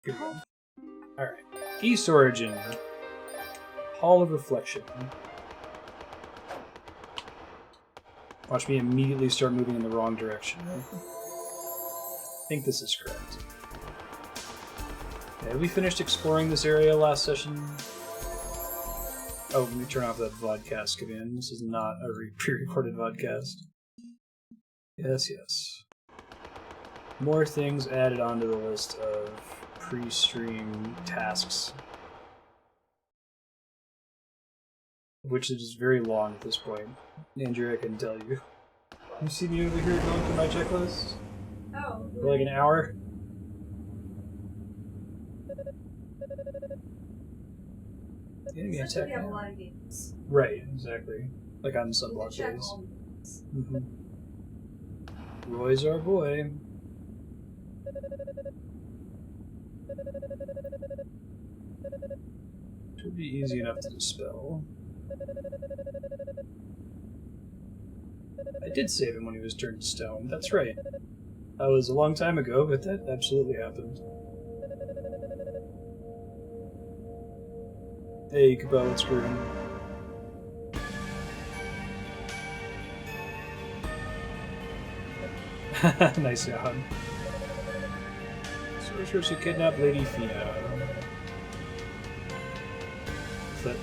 Good one. Alright. East Origin. Hall of Reflection. Watch me immediately start moving in the wrong direction. I think this is correct. Okay, we finished exploring this area last session. Oh, let me turn off that vodcast command. This is not a pre-recorded vodcast. Yes, yes. More things added onto the list of pre-stream tasks. Which is very long at this point. Andrew, I can tell you. You see me over here going through my checklist? Oh. For like an hour? Enemy attack. We have a lot of games. Right, exactly. Like on sunblock days. Roy's our boy. Should be easy enough to dispel. I did save him when he was turned to stone. That's right. That was a long time ago, but that absolutely happened. Hey, Cabal, what's screwing? Nice job. Sorceress who kidnapped Lady Fina. But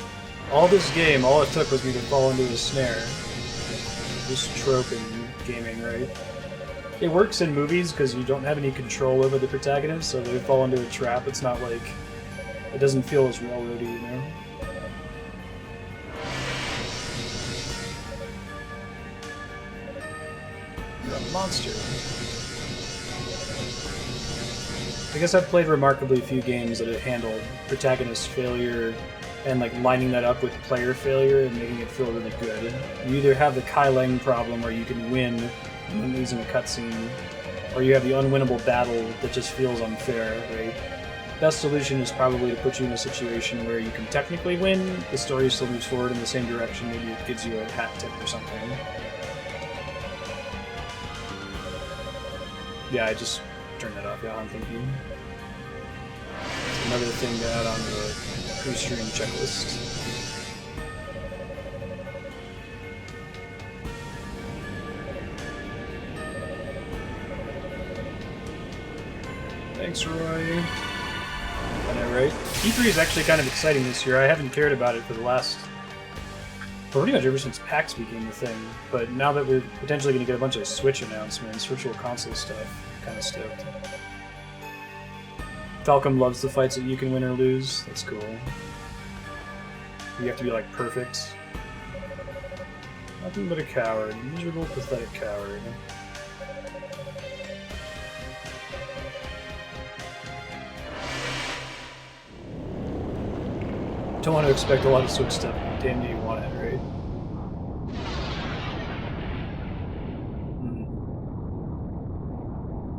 all this game, all it took was me to fall into a snare. This trope in gaming, right? It works in movies because you don't have any control over the protagonist, so they fall into a trap. It's not like... It doesn't feel as railroady, you know? You're a monster. I guess I've played remarkably few games that have handled protagonist failure and like lining that up with player failure and making it feel really good. You either have the Kai Lang problem where you can win when losing a cutscene, or you have the unwinnable battle that just feels unfair, right? Best solution is probably to put you in a situation where you can technically win, the story still moves forward in the same direction, maybe it gives you a hat tip or something. Yeah, I just turned that off, yeah, thank you. Another thing to add on the pre-stream checklist. Thanks, Roy. I know, right? E3 is actually kind of exciting this year. I haven't cared about it for the last... pretty much ever since PAX became the thing. But now that we're potentially going to get a bunch of Switch announcements, Virtual Console stuff, I'm kind of stoked. Falcom loves the fights that you can win or lose. That's cool. You have to be, like, perfect. Nothing but a coward. Miserable, pathetic coward. Don't want to expect a lot of Switch stuff. Damn, do you want it, right?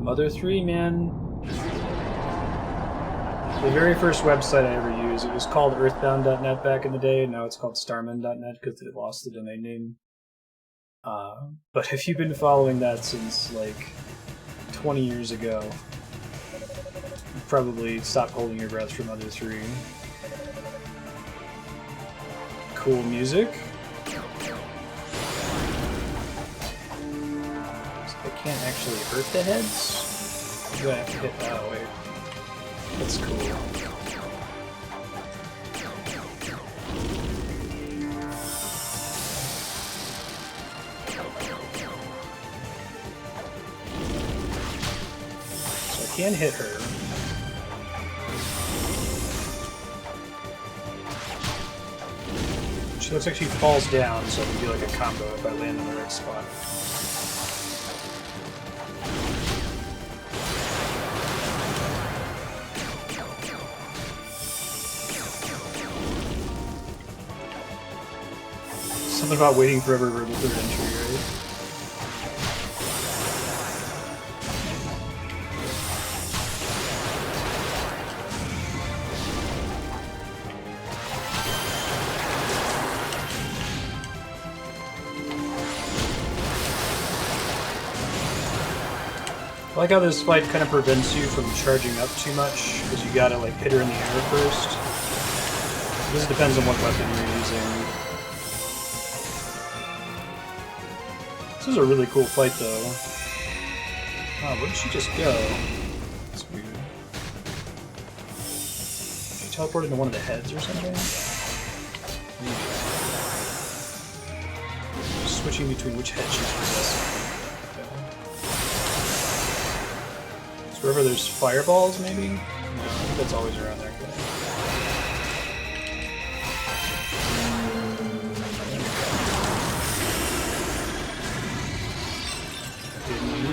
Mother 3, man. The very first website I ever used, it was called earthbound.net back in the day, and now it's called starman.net because they lost the domain name. But if you've been following that since, like, 20 years ago, you probably stopped holding your breath for Mother 3. Cool music. I can't actually hurt the heads? I'm gonna have to hit that way. That's cool. So I can hit her. She looks like she falls down, so it can be like a combo if I land in the right spot. Something about waiting forever for the third entry, right? like how this fight kind of prevents you from charging up too much, because you gotta like hit her in the air first. This depends on what weapon you're using. This is a really cool fight, though. Oh, where did she just go? That's weird. She teleported into one of the heads or something? Maybe. Switching between which head she's possessing. So wherever there's fireballs, maybe? No, I think that's always around there.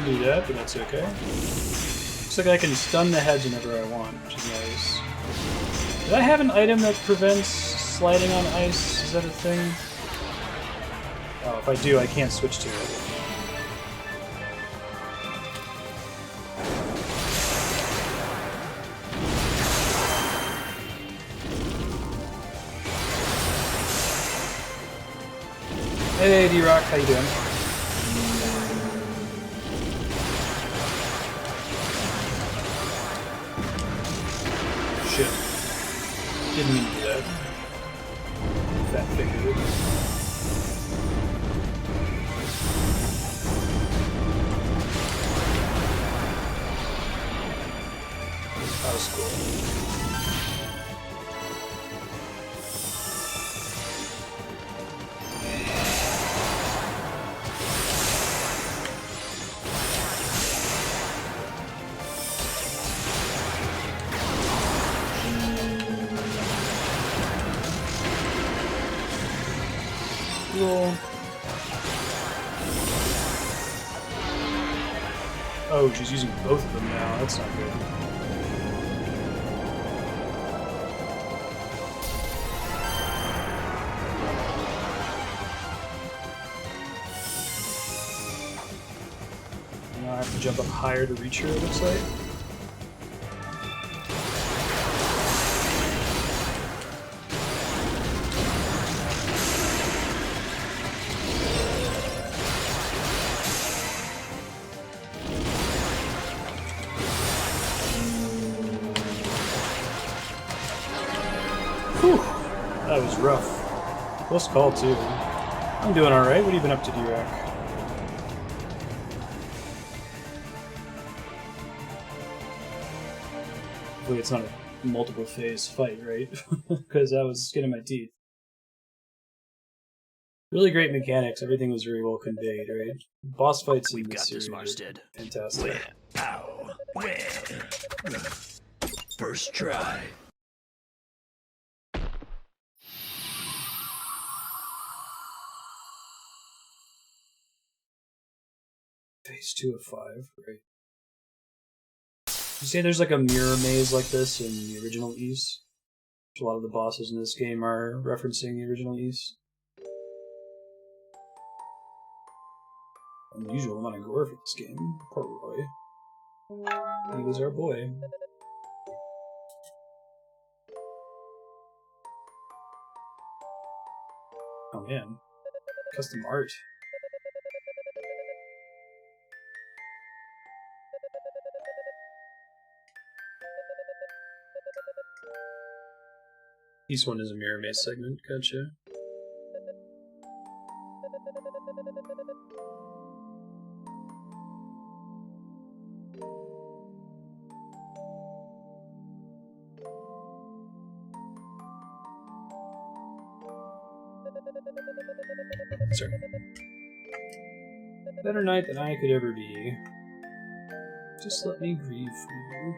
Do that, but that's okay. Looks like I can stun the heads whenever I want, which is nice. Did I have an item that prevents sliding on ice? Is that a thing? Oh, if I do, I can't switch to it. Hey, D-Rock, how you doing? Shit. Didn't mean to do that. Fat figure. That was cool. Oh, she's using both of them now. That's not good. Now I have to jump up higher to reach her, it looks like. Whew, that was rough. Close call, too. I'm doing alright. What have you been up to, D-Rack? Hopefully it's not a multiple phase fight, right? Because that was skin in my teeth. Really great mechanics. Everything was very well conveyed, right? Boss fights in this series Marstead. Fantastic. Where? How? Where? First try. Phase 2 of 5, right? You say there's like a mirror maze like this in the original East? A lot of the bosses in this game are referencing the original East. Unusual amount of gore for this game. Poor Roy. He was our boy. Oh man. Custom art. East one is a mirror maze segment, gotcha. Sorry. Better night than I could ever be. Just let me grieve for you.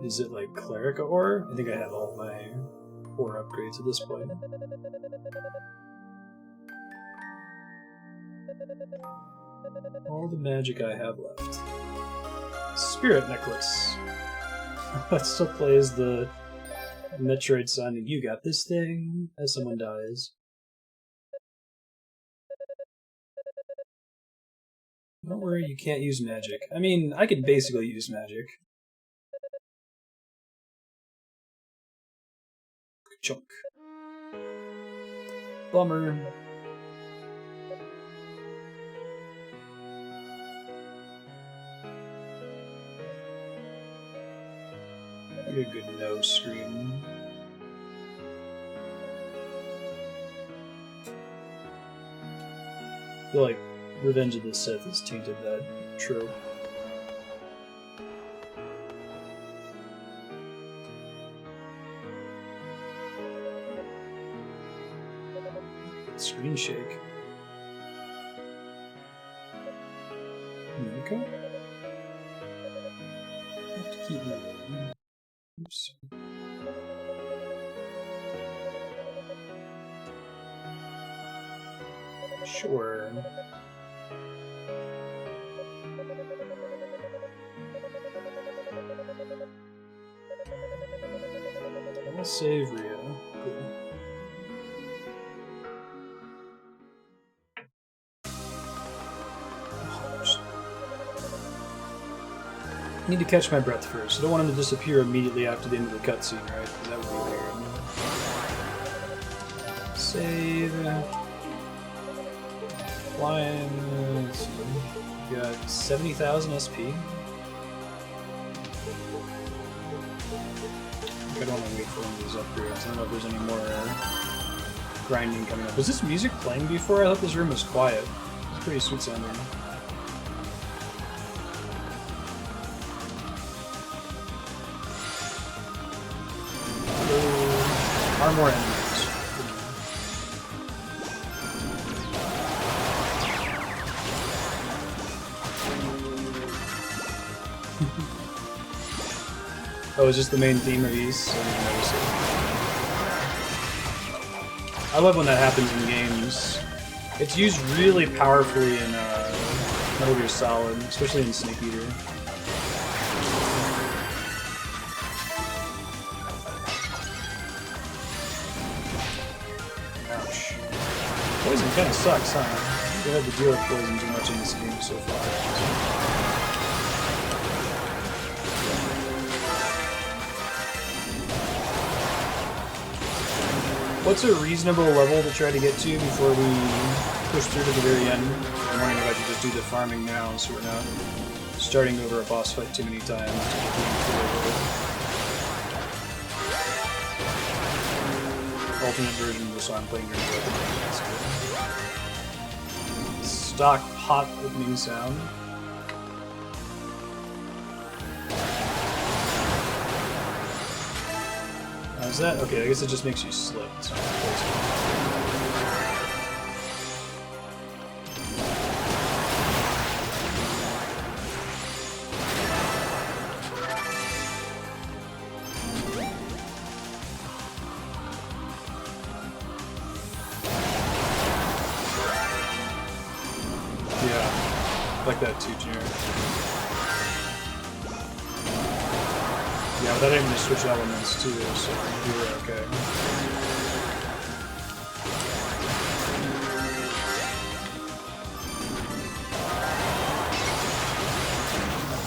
Is it like Cleric ore? I think I have all my ore upgrades at this point. All the magic I have left. Spirit Necklace. That still plays the Metroid sound and you got this thing as someone dies. Don't worry, you can't use magic. I mean, I can basically use magic. Chunk. Bummer. Need a good no scream. I feel like Revenge of the Sith has tainted that trope. Screen shake. Okay. Have to keep moving. Oops. Sure. I'll save Rio. Cool. Need to catch my breath first. I don't want him to disappear immediately after the end of the cutscene, right? That would be weird. Save. Flying. Let's see. We got 70,000 SP. I don't want to wait for one of these upgrades. I don't know if there's any more grinding coming up. Was this music playing before? I thought this room was quiet. It's pretty sweet sounding. Are more enemies. Oh, is this the main theme of East? I didn't notice it. I love when that happens in games. It's used really powerfully in Metal Gear Solid, especially in Snake Eater. Poison kind of sucks, huh? You have to deal with poison too much in this game so far. What's a reasonable level to try to get to before we push through to the very end? I'm wondering if I should just do the farming now so we're not starting over a boss fight too many times. Alternate version of the song playing during the opening. That's good. Stock hot opening sound. Is that okay? I guess it just makes you slip. It's not poison. Like that too, generic. Yeah, without having to switch elements too, so you were okay.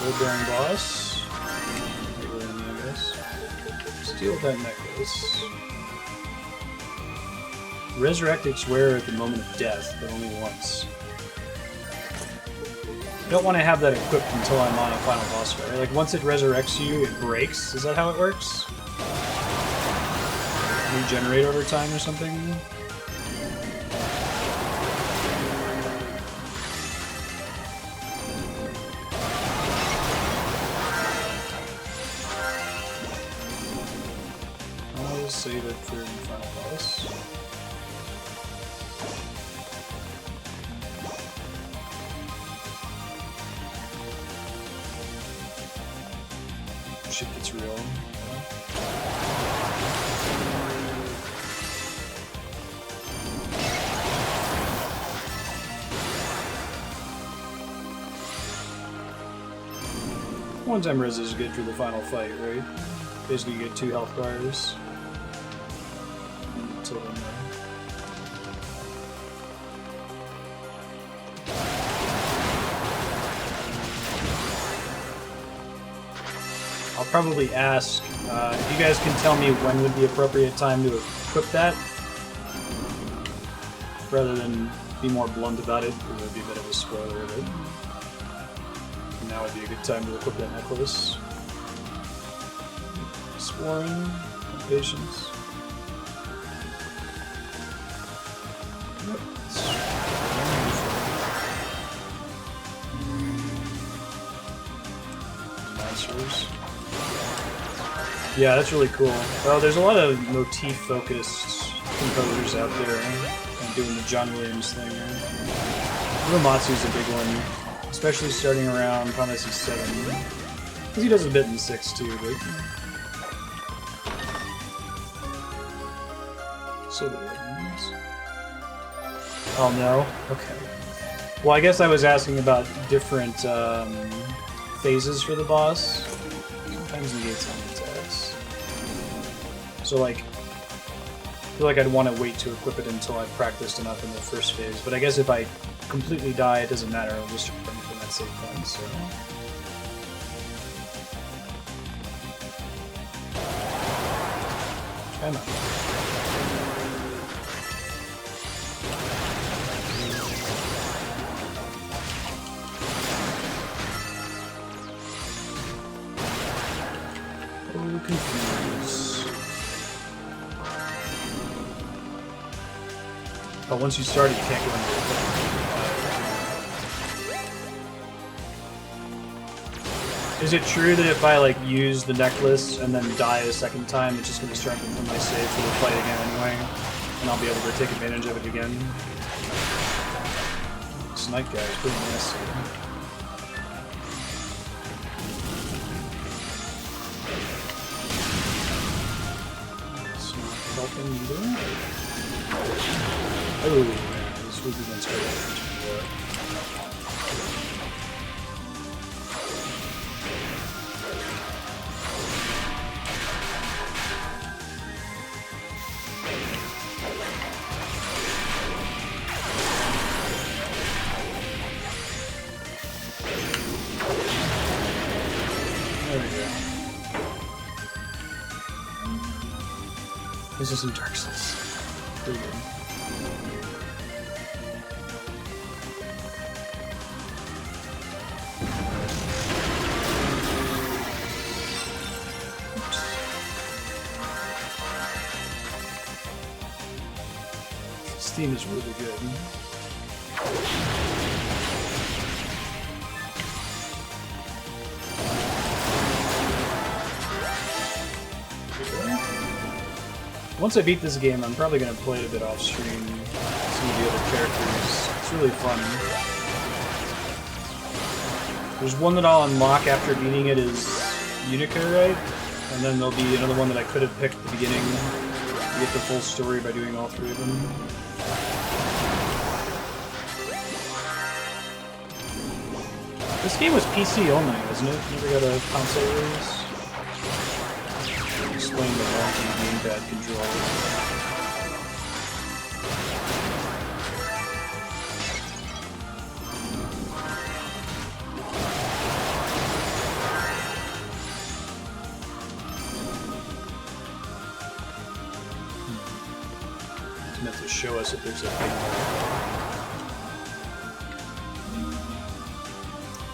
Gold bearing boss. Really, I guess. Steal that necklace. Resurrect its wearer at the moment of death, but only once. I don't want to have that equipped until I'm on a final boss fight, right? Like, once it resurrects you, it breaks? Is that how it works? Regenerate over time or something? I'll just save it for the final boss. Shit gets real. One time res is good for the final fight, right? Basically you get 2 health bars. Until then, I'll probably ask if you guys can tell me when would be appropriate time to equip that, rather than be more blunt about it, because it would be a bit of a spoiler of it. And now would be a good time to equip that necklace. Exploring, patience. Yep. Monsters. Yeah, that's really cool. Oh, there's a lot of motif-focused composers out there, and doing the John Williams thing. Uematsu's a big one, especially starting around Final Fantasy VII. Because he does a bit in 6 too, but... So the Leggings. Oh no? Okay. Well, I guess I was asking about different phases for the boss. Sometimes negates on attacks. So like, I feel like I'd want to wait to equip it until I've practiced enough in the first phase. But I guess if I completely die, it doesn't matter. I'll just run from that save point. So. Come on. Confuse. Oh, once you start it, you can't go into it. Is it true that if I like use the necklace and then die a second time, it's just going to start me from my save for the fight again anyway, and I'll be able to take advantage of it again? This night guy is pretty nasty. Helping either. Oh, man, this week against her. There we go. This is some Dark Souls. Pretty good. Oops. This theme is really good. Once I beat this game, I'm probably going to play it a bit off stream. Some of the other characters. It's really fun. There's one that I'll unlock after beating it is Unica, right? And then there'll be another one that I could have picked at the beginning to get the full story by doing all 3 of them. This game was PC only, wasn't it? Never got a console release. Explain the wonky gamepad controls. It's meant to show us if there's a thing.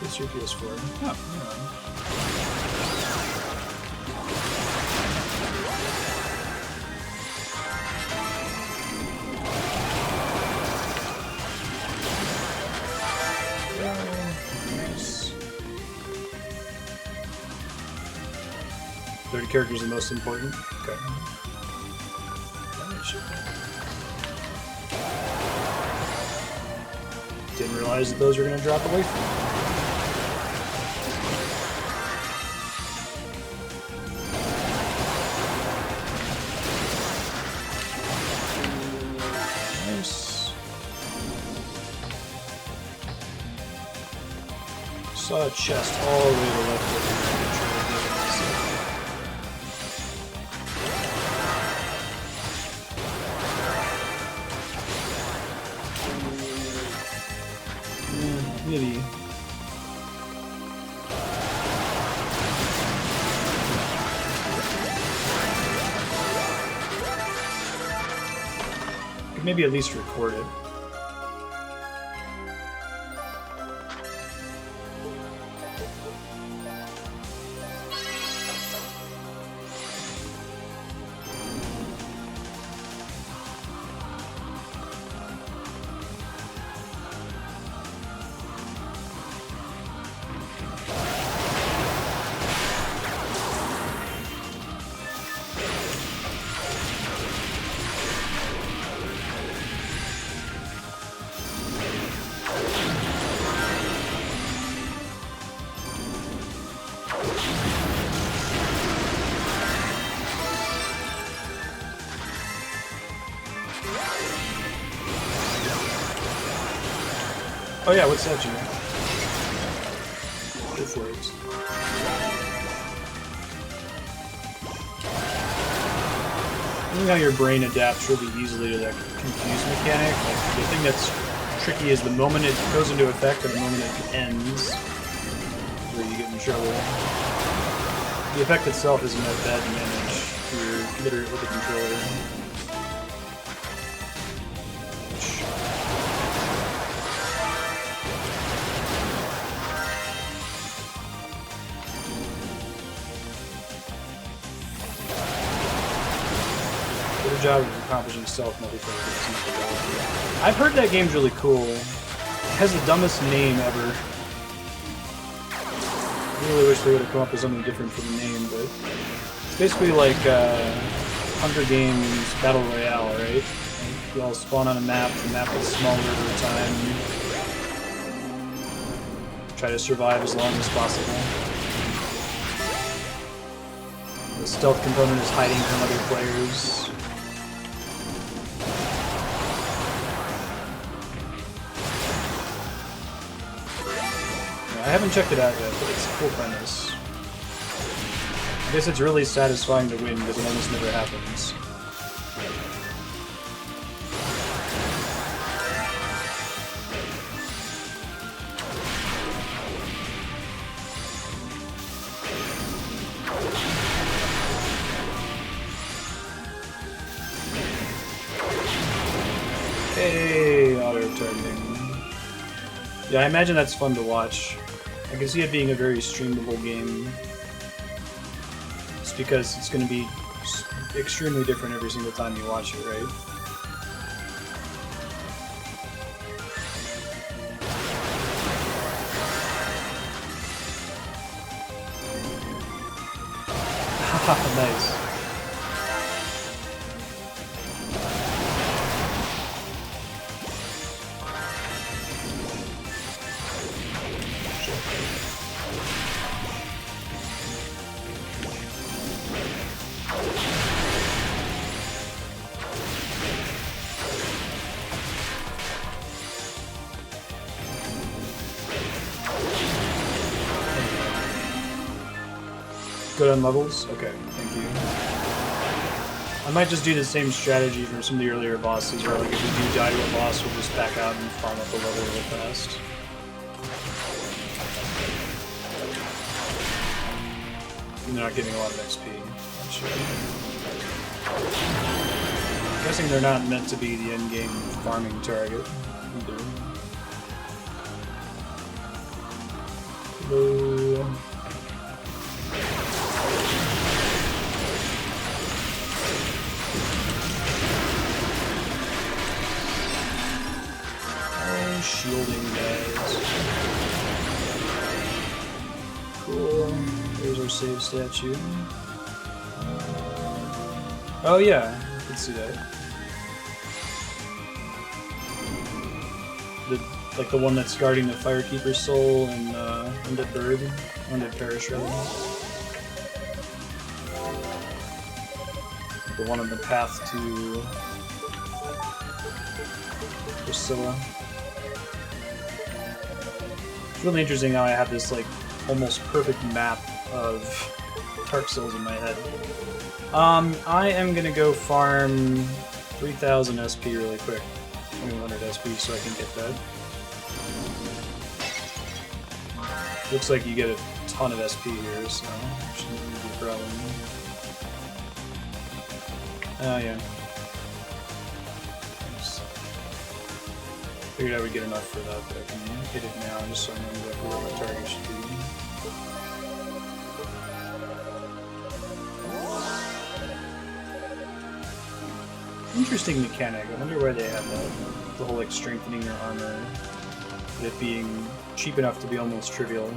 It's your PS4. Oh, yeah. Nice. 30 characters are the most important? Okay. Didn't realize that those were going to drop away from me. Nice. Saw a chest all the way to the left of the maybe. maybe at least record it. Oh yeah, what's that, Jimmy? Go for it. I think how your brain adapts really easily to that confused mechanic. Like, the thing that's tricky is the moment it goes into effect and the moment it ends, where you get in trouble. The effect itself isn't that bad to manage if you're literate with the controller. Job of accomplishing stealth multiplayer. I've heard that game's really cool. It has the dumbest name ever. I really wish they would have come up with something different for the name, but it's basically like Hunger Games Battle Royale, right? Like you all spawn on a map, the map gets smaller over time. Try to survive as long as possible. The stealth component is hiding from other players. I haven't checked it out yet, but it's a cool premise. I guess it's really satisfying to win because it almost never happens. Hey, auto-targeting. Yeah, I imagine that's fun to watch. I can see it being a very streamable game, just because it's going to be extremely different every single time you watch it, right? Haha, nice. Good on levels? Okay, thank you. I might just do the same strategy from some of the earlier bosses, where like if we do die to a boss, we'll just back out and farm up the level real fast. And they're not getting a lot of XP. I'm guessing they're not meant to be the endgame farming target either. Hello. Shielding guys. Cool. There's our save statue. Oh yeah, I can see that. Like the one that's guarding the Firekeeper's soul and Undead Bird, Undead Parish rather. The one on the path to Priscilla. It's really interesting how I have this like almost perfect map of Tark Souls in my head. I am gonna go farm 3,000 SP really quick. 2100 SP so I can get that. Looks like you get a ton of SP here, so shouldn't be a problem. Oh yeah. Oops. Figured I would get enough for that, but I can hit it now just so I know exactly where my target should be. Interesting mechanic. I wonder why they have that. The whole like strengthening your armor, but it being cheap enough to be almost trivial.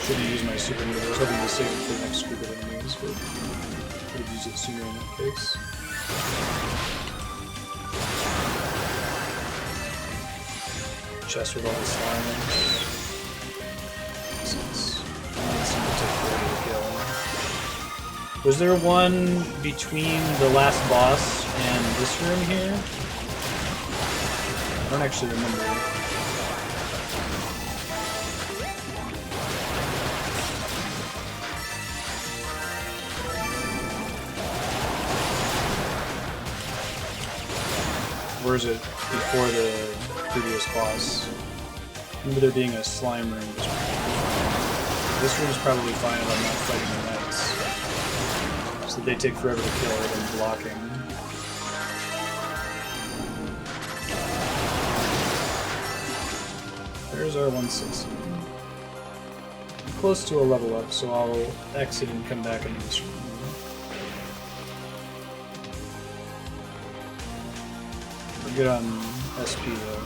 Should have used my super move. I was hoping to save it for the next group of enemies, but could have used it sooner in that case. Chest with all the slime. Was there one between the last boss and this room here? I don't actually remember. Or is it before the previous boss? I remember there being a slime room. This room's probably fine if I'm not fighting the knights. So they take forever to kill other than blocking. There's our 160. I'm close to a level up, so I'll exit and come back into this room. We're good on SP though.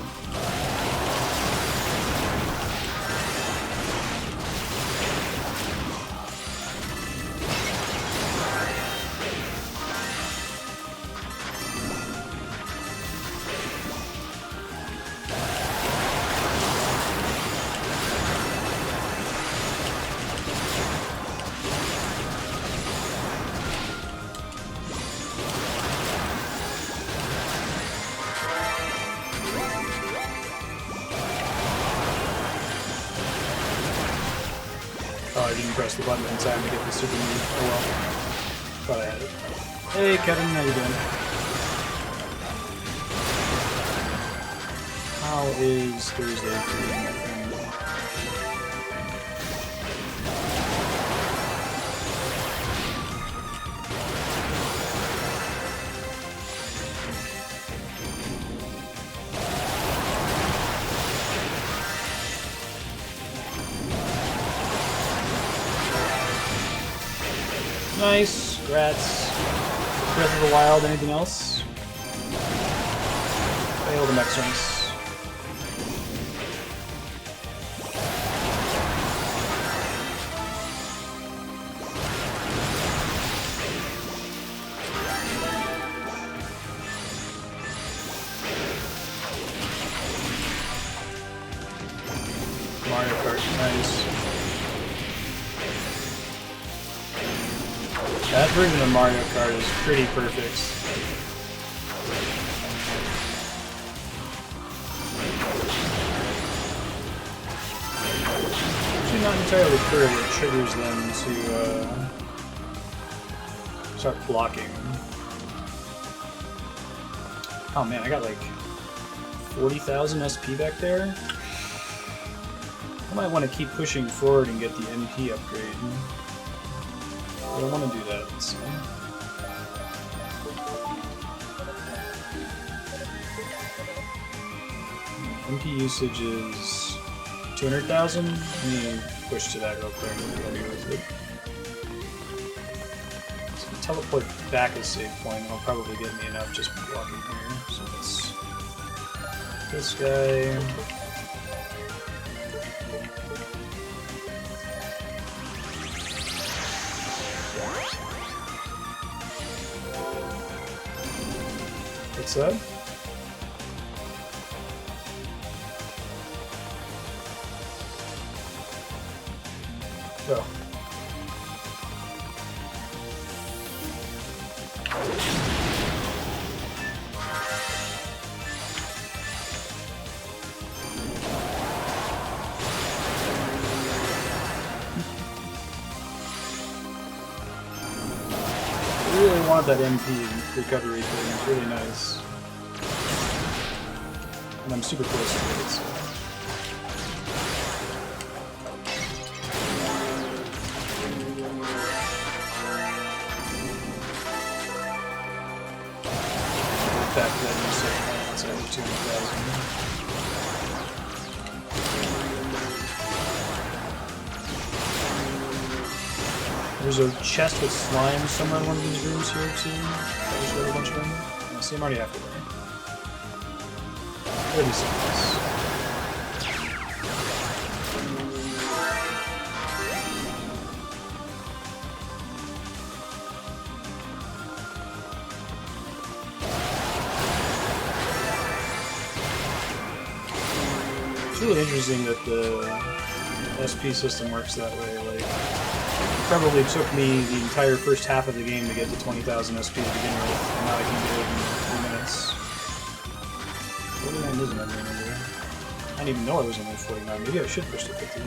I didn't press the button in time to get the super move. Oh well. Thought I had it. Hey Kevin, how you doing? How is Thursday for you, my friend? Nice, rats. Breath of the Wild, anything else? Fail the next ones. Mario Kart, nice. That version of Mario Kart is pretty perfect. Actually not entirely clear what triggers them to start blocking. Oh man, I got like 40,000 SP back there. I might want to keep pushing forward and get the MP upgrade. I don't want to do that, so. MP usage is 200,000. Let me push to that real quick and I'll be with it. So teleport back a save point will probably get me enough just by walking here. So let's this guy. What's that? out that MP recovery thing. It's really nice. And I'm super close to it, so. Back to that new set, it's over 200,000. There's a chest with slime somewhere in one of these rooms here too. I just read a bunch of them. I see them already after there. Where do you see this? It's really interesting that the SP system works that way. Like, it probably took me the entire first half of the game to get to 20,000 SP to begin with, and now I can do it in 3 minutes. 49 isn't everything over there. I didn't even know I was only 49. Maybe I should push to 50.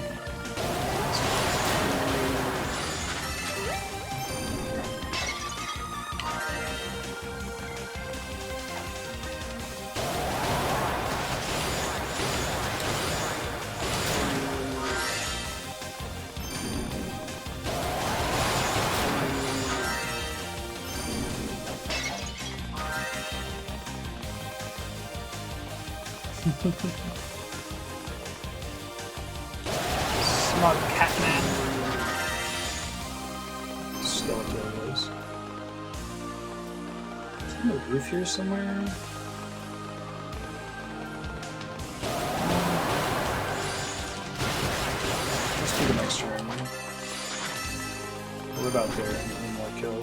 Smug Catman. Skeletal was. Is there a roof here somewhere? Let's do the next room. We're about there. One more kill.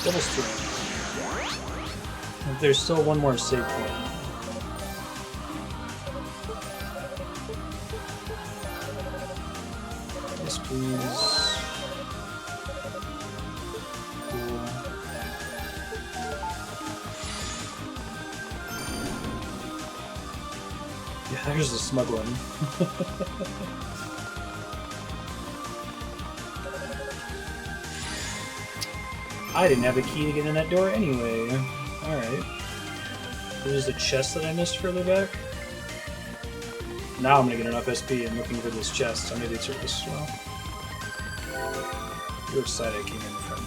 Double stream. There's still one more save point. Yes, please. Cool. Yeah, there's a smug one. I didn't have a key to get in that door anyway. Alright. There's a chest that I missed further back. Now I'm gonna get enough SP and looking for this chest. I made it surface as well. Which side I came in from?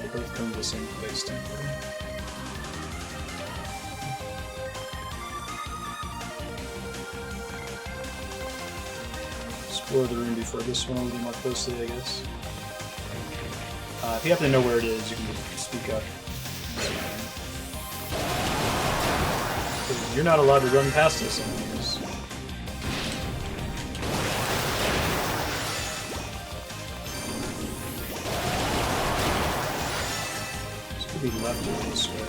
They both come to the same place, technically. Explore the room before this one a little more closely, I guess. If you happen to know where it is, you can speak up. You're not allowed to run past us anyways. This could be left or this way.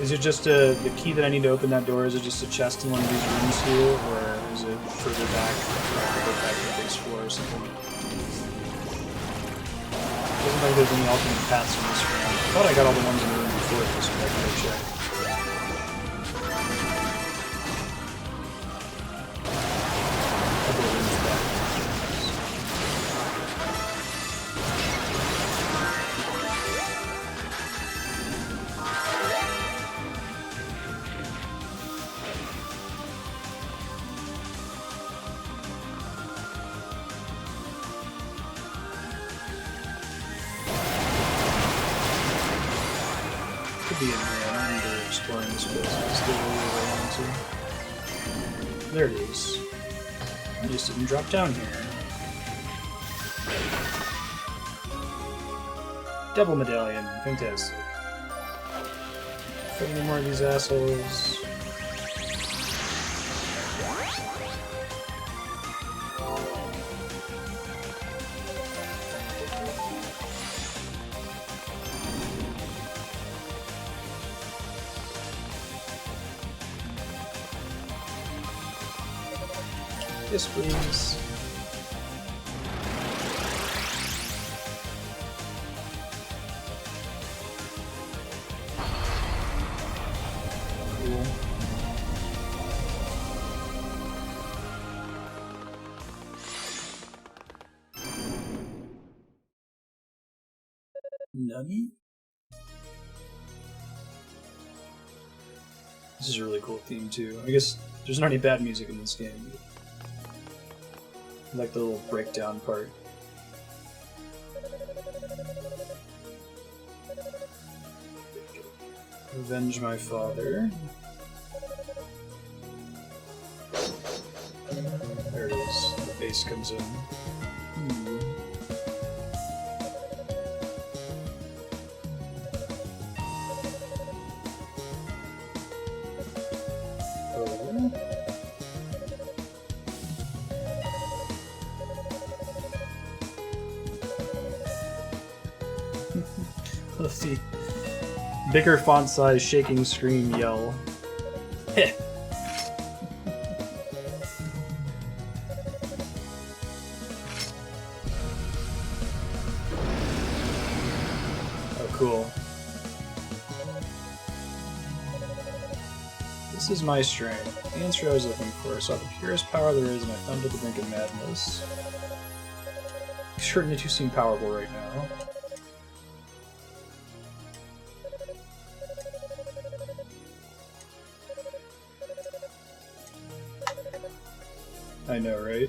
Is it just the key that I need to open that door? Is it just a chest in one of these rooms here, or is it further back? Go back to the base floor or something? Doesn't like there's any alternate paths in this room. I thought I got all the ones in the room before this, but I can go check. Couple of rooms back. Be in here. I don't remember exploring this place. Let's go where I want to. There it is. I just didn't drop down here. Double medallion. Fantastic. Fight any more of these assholes. Yes, please. Cool. Nani? This is a really cool theme too. I guess there's not any bad music in this game. I like the little breakdown part. Avenge my father. There it is. The bass comes in. Let's see. Bigger font size, shaking screen, yell. Heh. Oh, cool. This is my strength. The answer I was looking for. I saw the purest power there is, and I found it at the brink of madness. Certainly too seem powerful right now. I know, right?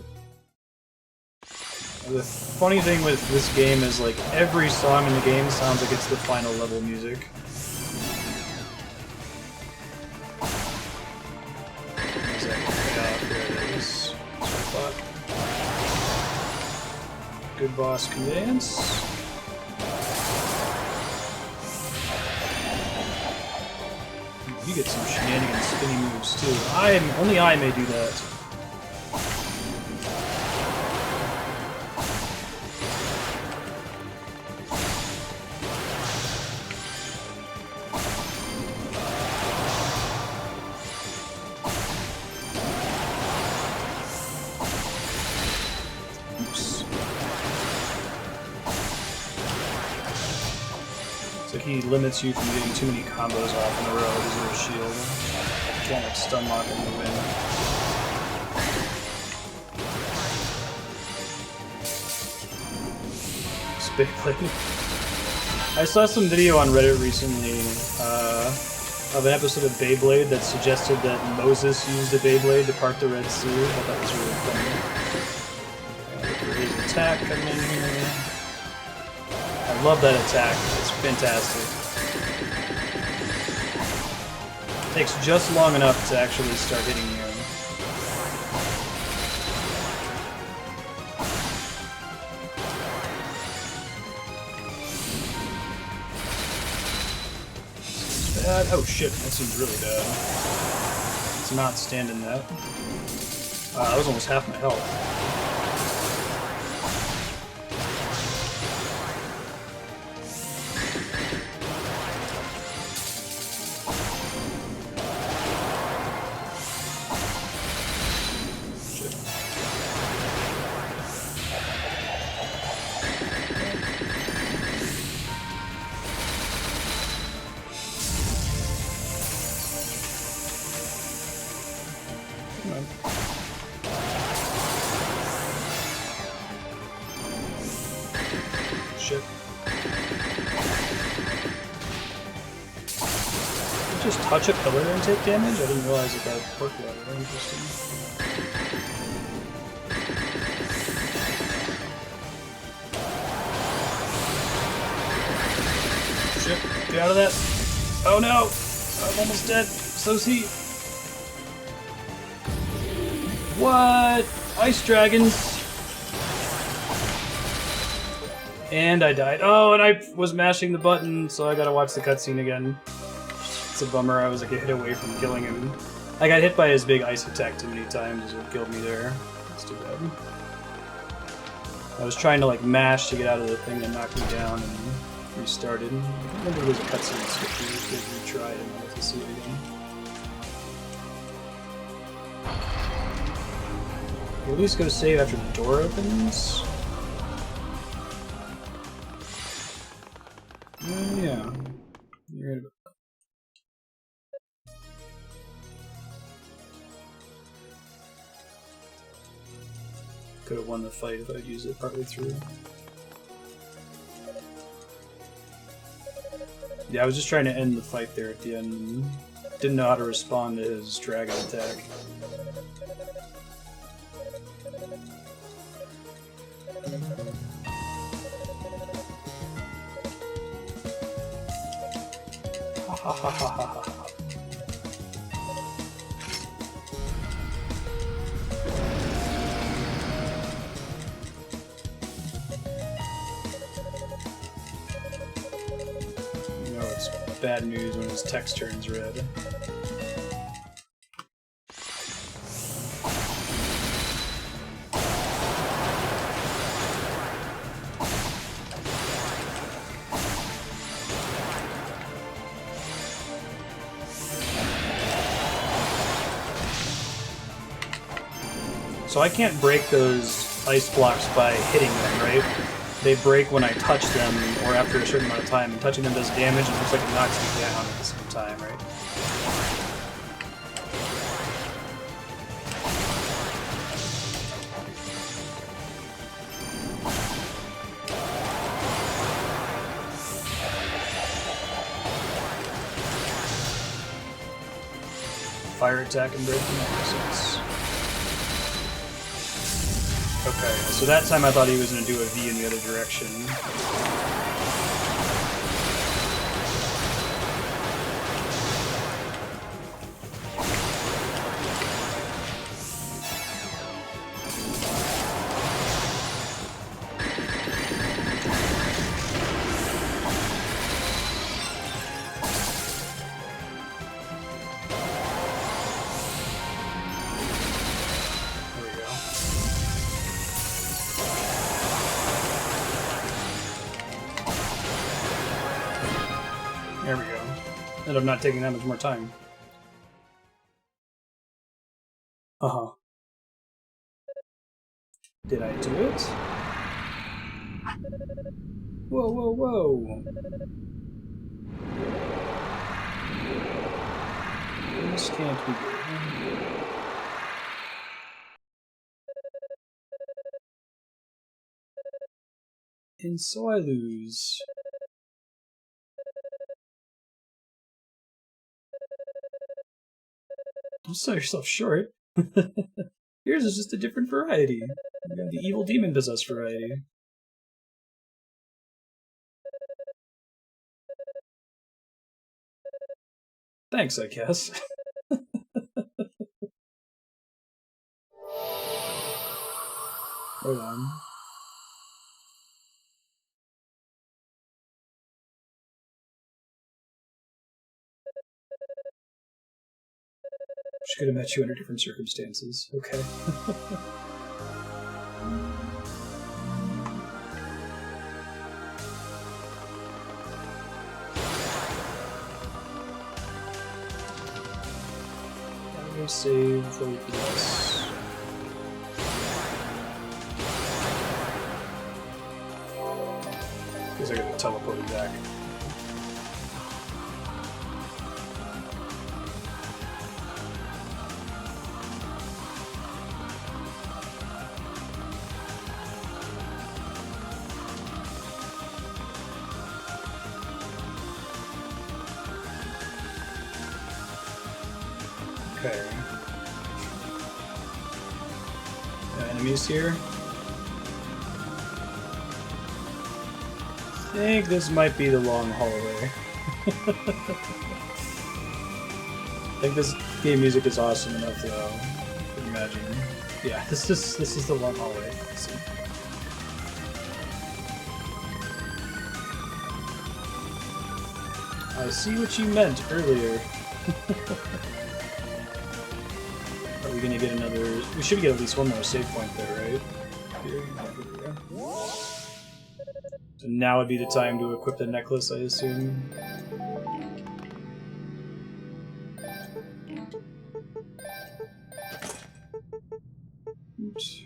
The funny thing with this game is, like, every song in the game sounds like it's the final level music. There it is. That's what I thought. Good boss conveyance. You get some shenanigans spinning moves too. Only I may do that. He limits you from getting too many combos off in a row because of his shield. You can't like stun lock him to win. Beyblade. I saw some video on Reddit recently of an episode of Beyblade that suggested that Moses used a Beyblade to part the Red Sea. I thought that was really funny. His attack coming in here. I love that attack. It's fantastic. It takes just long enough to actually start hitting you. It's bad. Oh shit, that seems really bad. It's not standing that. That was almost half my health. Shit. Just touch a pillar and take damage? I didn't realize that that worked that way. Interesting. Shit. Get out of that. Oh no! I'm almost dead. So's he. What? Ice dragons. And I died. Oh, and I was mashing the button, so I gotta watch the cutscene again. It's a bummer. I was like a hit away from killing him. I got hit by his big ice attack too many times, so it killed me there. That's too bad. I was trying to like mash to get out of the thing that knocked me down and restarted. I remember there was a cutscene that skipped me. You could retry it and I had to see it again. You at least go save after the door opens. Yeah. You're right about that. Could have won the fight if I'd used it partly through. Yeah, I was just trying to end the fight there at the end and didn't know how to respond to his dragon attack. Ha ha ha ha ha ha. You know it's bad news when his text turns red. So I can't break those ice blocks by hitting them, right? They break when I touch them or after a certain amount of time, and touching them does damage and it looks like it knocks me down at the same time, right? Fire attack and breaking makes sense. Okay, so that time I thought he was going to do a V in the other direction. There we go. Ended up not taking that much more time. Uh-huh. Did I do it? Whoa, whoa, whoa! This can't be good. And so I lose. Don't sell yourself short. Yours is just a different variety. You got the evil demon possessed variety. Thanks, I guess. Hold on. She could have met you under different circumstances. Okay. Gotta go save for this. Guess I gotta teleport him back. Okay. Enemies here. I think this might be the long hallway. I think this game music is awesome enough, though. I can imagine. Yeah, this is the long hallway. Let's see. I see what you meant earlier. Are we gonna get another? We should get at least one more save point there, right? Here we go. So now would be the time to equip the necklace, I assume. Oops.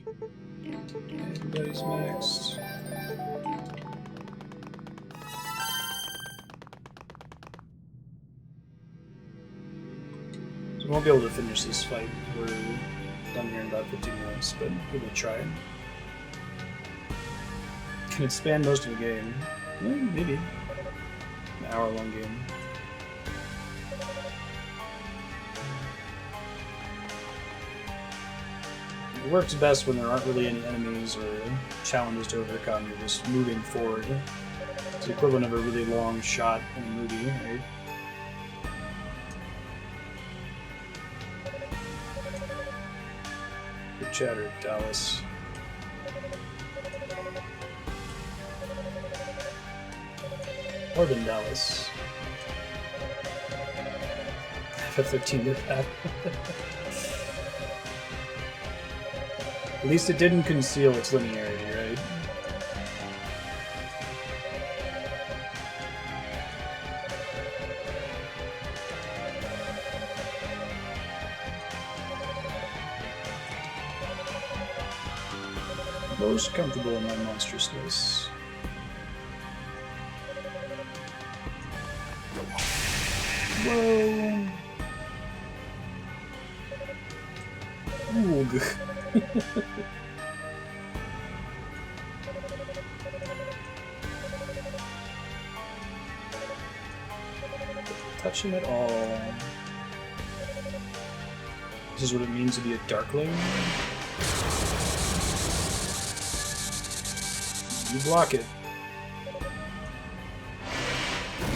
We won't be able to finish this fight. We're done here in about 15 minutes, but we're gonna try. Can it span most of the game? Yeah, maybe. An hour-long game. It works best when there aren't really any enemies or challenges to overcome. You're just moving forward. It's the equivalent of a really long shot in a movie, right? Good chatter, Dalles. More than Dalles. FF13 did that. At least it didn't conceal its linearity, right? Most comfortable in my monstrousness. Whoa! Oog. Touch him at all. This is what it means to be a Darkling. You block it.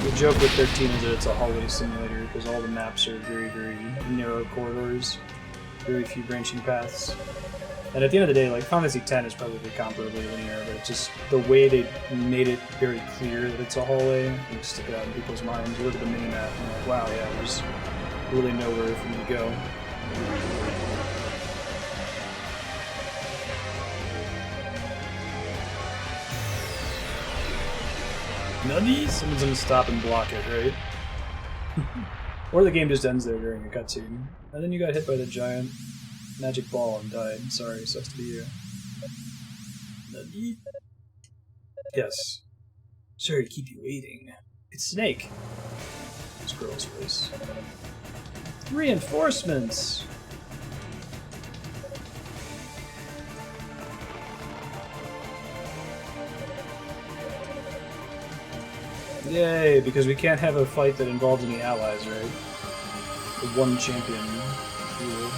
The joke with 13 is that it's a hallway simulator because all the maps are very, very narrow corridors, very few branching paths. And at the end of the day, like Final Fantasy X is probably comparably linear, but it's just the way they made it very clear that it's a hallway and stick it out in people's minds. You look at the mini-map and you're like, wow, yeah, there's really nowhere for me to go. Nani? Someone's gonna stop and block it, right? Or the game just ends there during a cutscene. And then you got hit by the giant magic ball and died. Sorry, sucks to be you. Nani? Yes. Sorry to keep you waiting. It's Snake. This girl's voice. Reinforcements! Yay, because we can't have a fight that involves any allies, right? The one champion rule.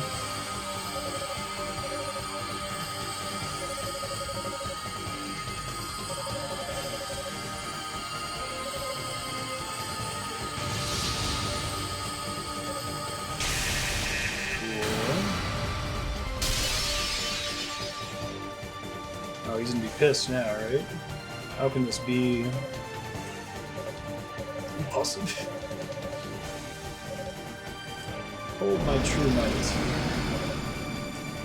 Oh, he's gonna be pissed now, right? How can this be? Awesome. Hold my true might.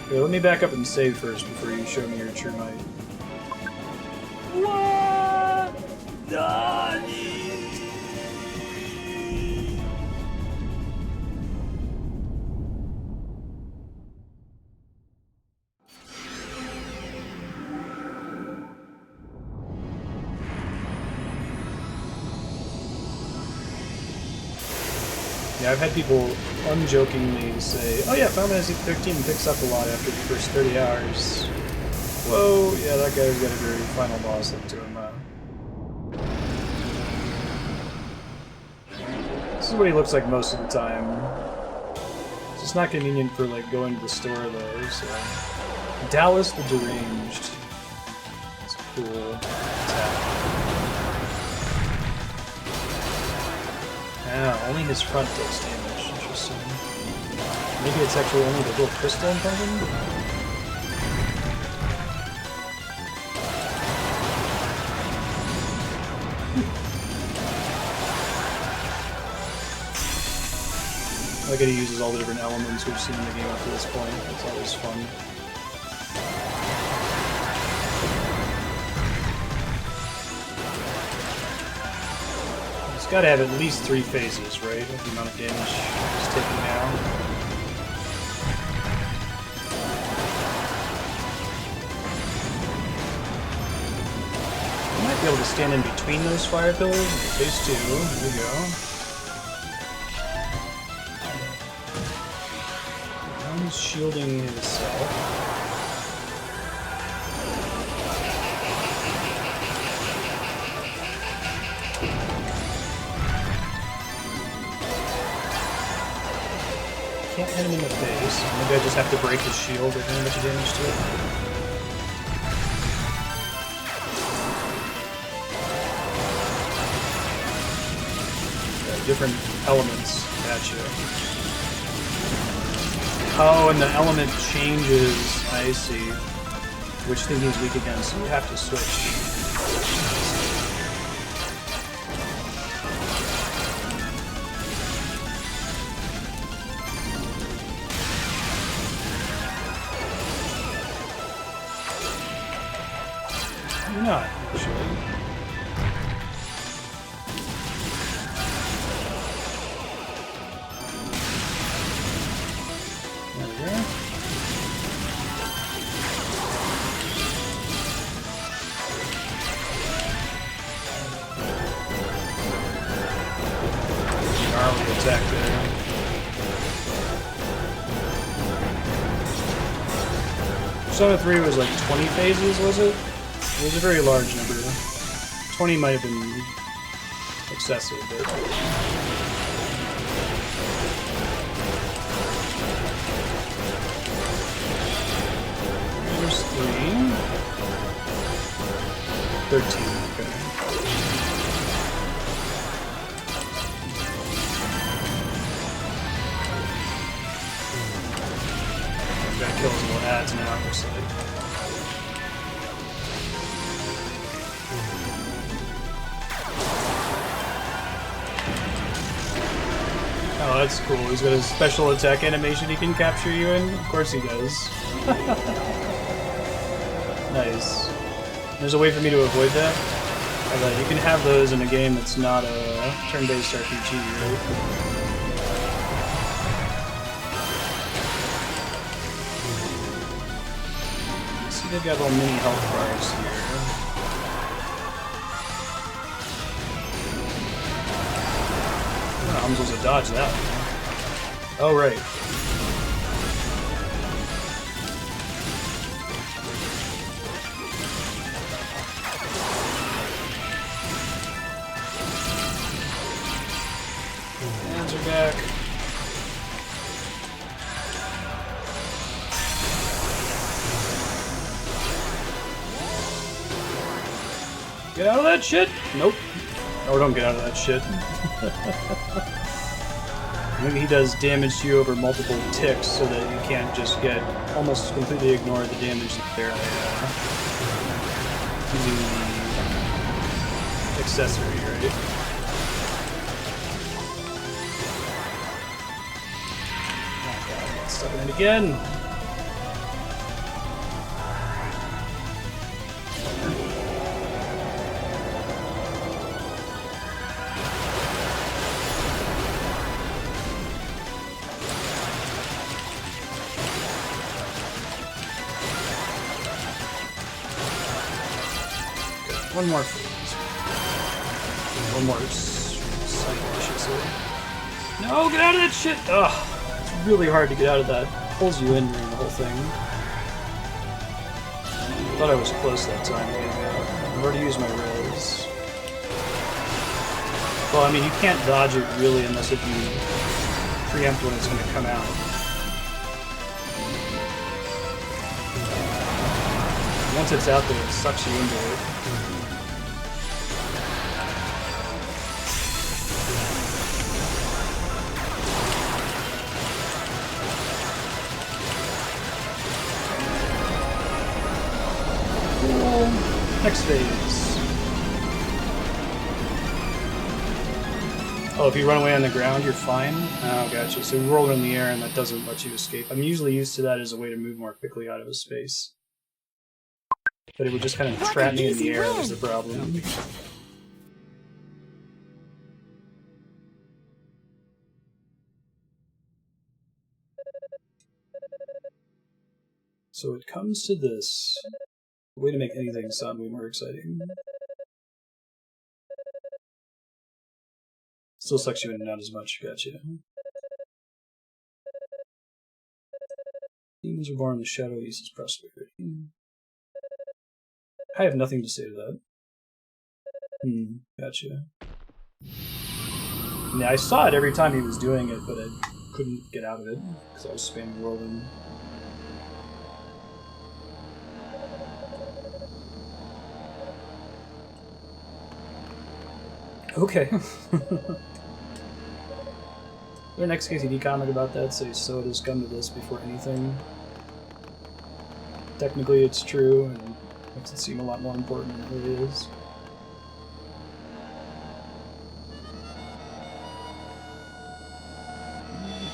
Here, let me back up and save first before you show me your true might. What? Nani? Yeah, I've had people unjokingly say, oh yeah, Final Fantasy 13 picks up a lot after the first 30 hours. Whoa, yeah, that guy's got a very final boss up to him. This is what he looks like most of the time. It's just not convenient for like going to the store though, so... Dalles the Deranged. It's a cool attack. Ah, only his front takes damage. Interesting. Maybe it's actually only the little crystal in front of him? I like that he uses all the different elements we've seen in the game up to this point. That's always fun. Gotta have at least 3 phases, right? With the amount of damage he's taking now. You might be able to stand in between those fire pillars. Phase 2. Here we go. He's shielding himself. Can't hit him in the face. Maybe I just have to break his shield or do a bunch of damage to it. Different elements. Gotcha. Oh, and the element changes. I see. Which thing he's weak against, so you have to switch. You're not, actually. Attack there. Persona 3 was like 20 phases, was it? It was a very large number. 20 might have been excessive, but... There's 3. 13, okay. That kills more ads now, obviously. Oh, that's cool. He's got a special attack animation he can capture you in. Of course he does. Nice. There's a way for me to avoid that? You can have those in a game that's not a turn-based RPG, right? They've got little mini health bars here. I'm supposed to dodge that one. Oh, right. Hands are back. Get out of that shit! Nope. Or don't get out of that shit. Maybe he does damage to you over multiple ticks so that you can't just get almost completely ignore the damage there using the accessory, right? Oh god, I got stuck in it again! One more phase. One more sight, I should say. No, get out of that shit! Ugh, it's really hard to get out of that. It pulls you in during the whole thing. Thought I was close that time getting out. I've already used my res. Well, I mean, you can't dodge it really unless if you preempt when it's going to come out. Once it's out there, it sucks you into it. Next phase. Oh, if you run away on the ground, you're fine? Oh, gotcha. So you roll in the air and that doesn't let you escape. I'm usually used to that as a way to move more quickly out of a space. But it would just kind of trap me in the air, was the problem. So it comes to this. A way to make anything sound way more exciting. Still sucks you in and out as much, gotcha. Demons are born in the shadow, uses prosperity. I have nothing to say to that. Gotcha. Yeah, I saw it every time he was doing it, but I couldn't get out of it because I was spamming whirlwind. Okay. Their next KCD comic about that says, so it has come to this before anything. Technically it's true, and makes it seem a lot more important than it really is.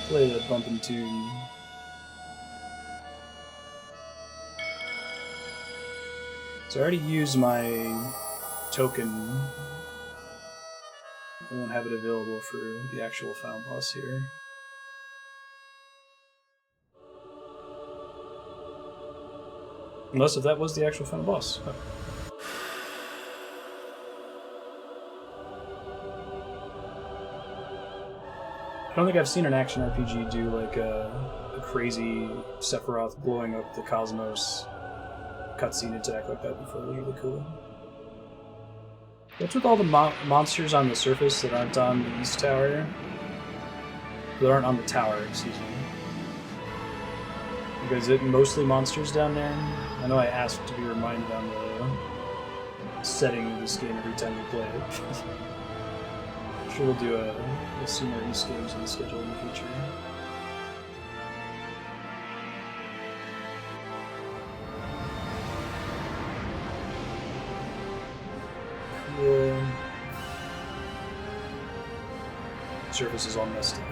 Play that bumpin' tune. So I already used my token. I won't have it available for the actual final boss here. Unless if that was the actual final boss. Oh. I don't think I've seen an action RPG do like a crazy Sephiroth blowing up the cosmos cutscene attack like that before. It was really cool. What's with all the monsters on the surface that aren't on the east tower? That aren't on the tower, excuse me. Because is it mostly monsters down there? I know I asked to be reminded on the setting of this game every time we play it. I'm sure we'll see more East games on the schedule in the future. Cool. Surface is all messed up.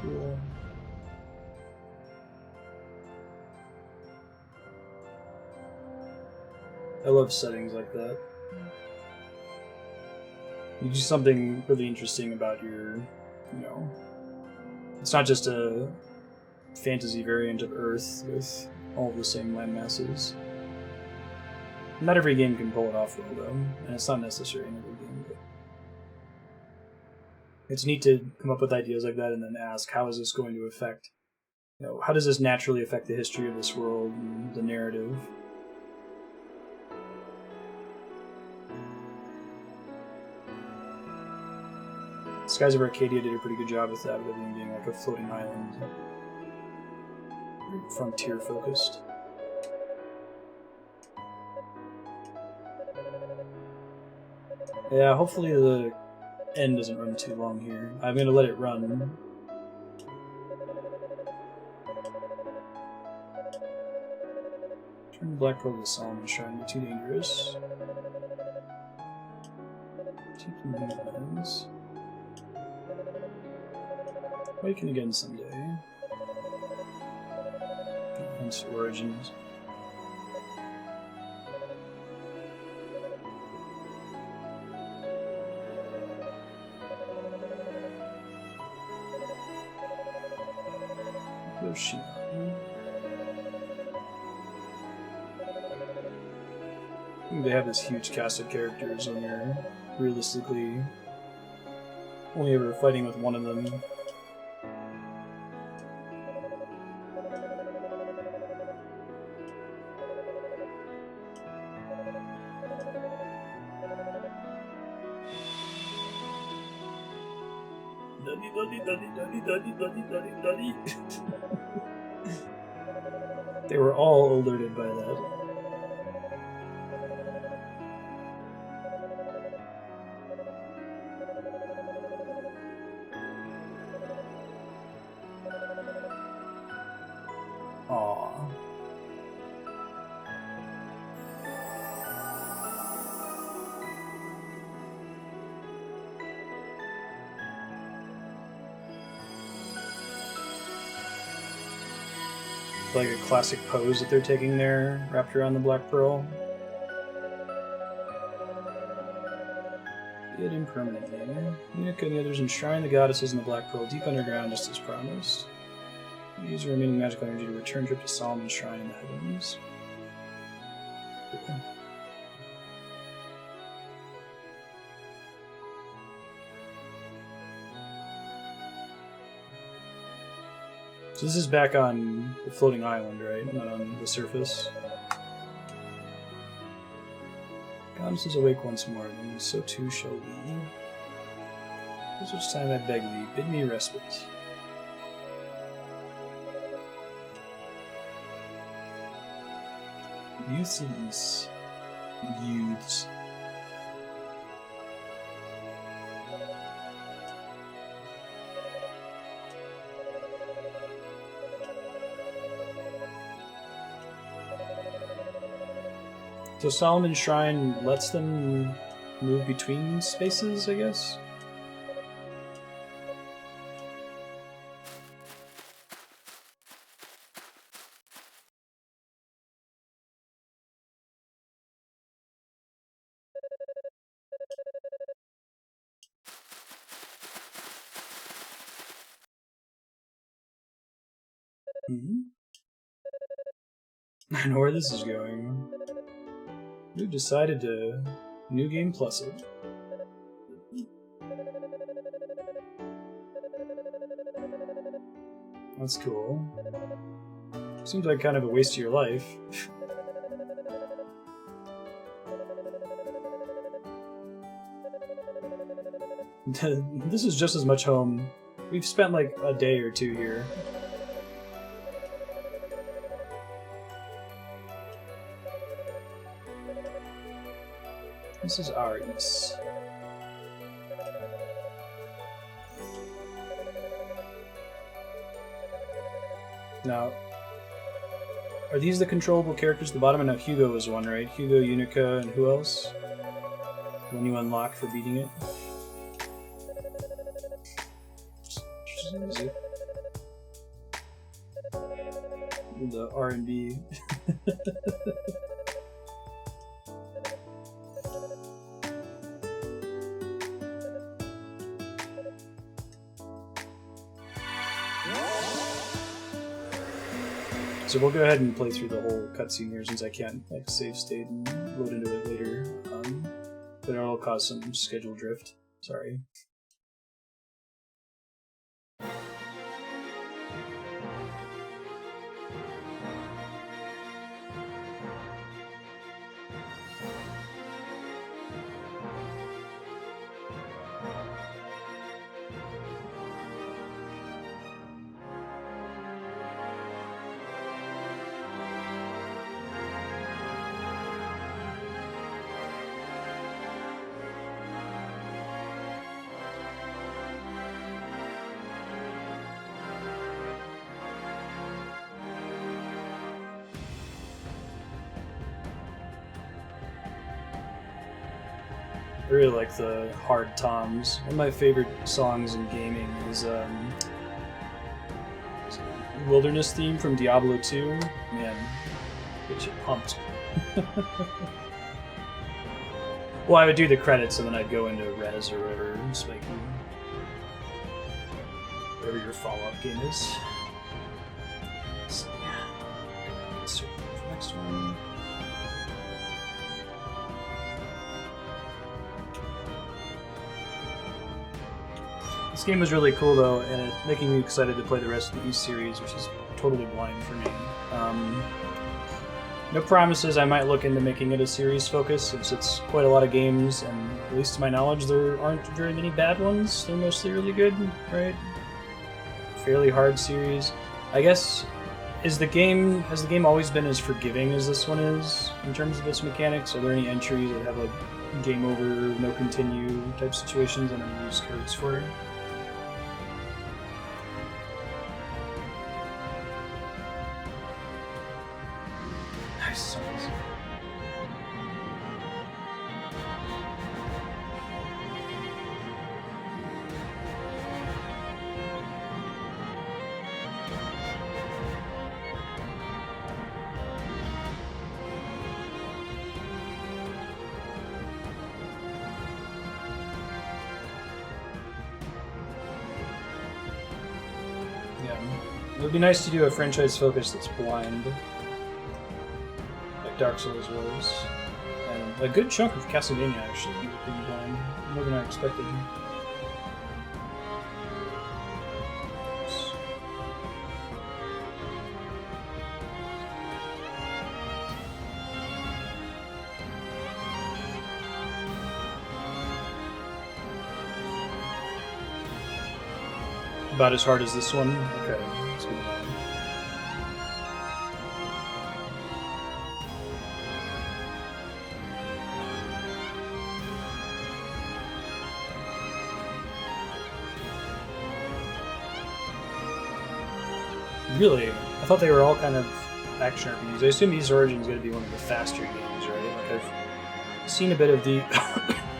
Cool. I love settings like that. You do something really interesting about your, it's not just a fantasy variant of Earth with all the same landmasses. Not every game can pull it off well, though, and it's not necessary in every game. But it's neat to come up with ideas like that and then ask, how is this going to affect, how does this naturally affect the history of this world and the narrative? Skies of Arcadia did a pretty good job with that, with everything being like a floating island. Very frontier focused. Yeah, hopefully the end doesn't run too long here. I'm going to let it run. Turn the Black Pearl to Solomon Shrine, be too dangerous. TP Awaken again someday. Hence Origins. Where's she? I think they have this huge cast of characters when you're realistically only ever fighting with one of them. They were all alerted by that. Aww. Like a classic pose that they're taking there, wrapped around the Black Pearl. Yet impermanently. Unica and the others enshrine the goddesses in the Black Pearl deep underground, just as promised. Use the remaining magical energy to return trip to Solomon's Shrine in the heavens. Cool. So this is back on the floating island, right? Not on the surface. Goddess is awake once more, and so too shall we. This which time I beg thee, bid me respite. Youths. Youths. So Solomon's Shrine lets them move between spaces, I guess? I know where this is going. We've decided to New Game Plus it. That's cool. Seems like kind of a waste of your life. This is just as much home. We've spent like a day or two here. This is Aries. Now, are these the controllable characters at the bottom? I know Hugo is one, right? Hugo, Unica, and who else? When you unlock for beating it? The R&B. So we'll go ahead and play through the whole cutscene here since I can't like save state and load into it later. But it'll cause some schedule drift. Sorry. I really like the hard toms. One of my favorite songs in gaming is Wilderness Theme from Diablo 2. Man, get you pumped. Well, I would do the credits and then I'd go into Res or whatever, spiking. Whatever your follow-up game is. So, yeah. Let's start with the next one. This game was really cool though, and it's making me excited to play the rest of the East series, which is totally blind for me. No promises. I might look into making it a series focus, since it's quite a lot of games, and at least to my knowledge, there aren't very many bad ones. They're mostly really good, right? Fairly hard series. I guess, has the game always been as forgiving as this one is in terms of its mechanics? Are there any entries that have like game over, no continue type situations and any use codes for it? Nice. It would be nice to do a franchise focus that's blind, like Dark Souls was, and a good chunk of Castlevania actually being blind, more than I expected. About as hard as this one? Okay. That's good. Really? I thought they were all kind of action RPGs. I assume East Origin is going to be one of the faster games, right? Like I've seen a bit of the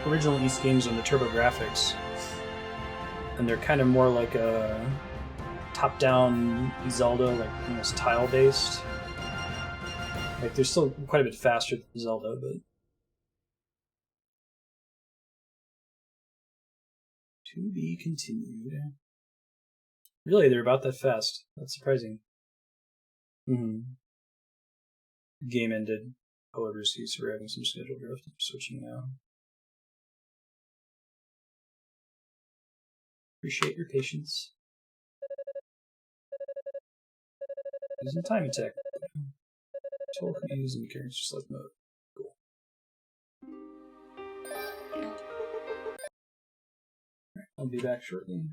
original East games on the TurboGrafx, and they're kind of more like a top-down Zelda, like almost tile-based. Like they're still quite a bit faster than Zelda, but to be continued. Really, they're about that fast. That's surprising. Game ended. However, so we're having some schedule drift. I'm switching now. Appreciate your patience. Using time attack. Total can be used in the character select mode. Cool. Alright, I'll be back shortly.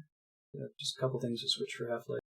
Just a couple things to switch for Half-Life.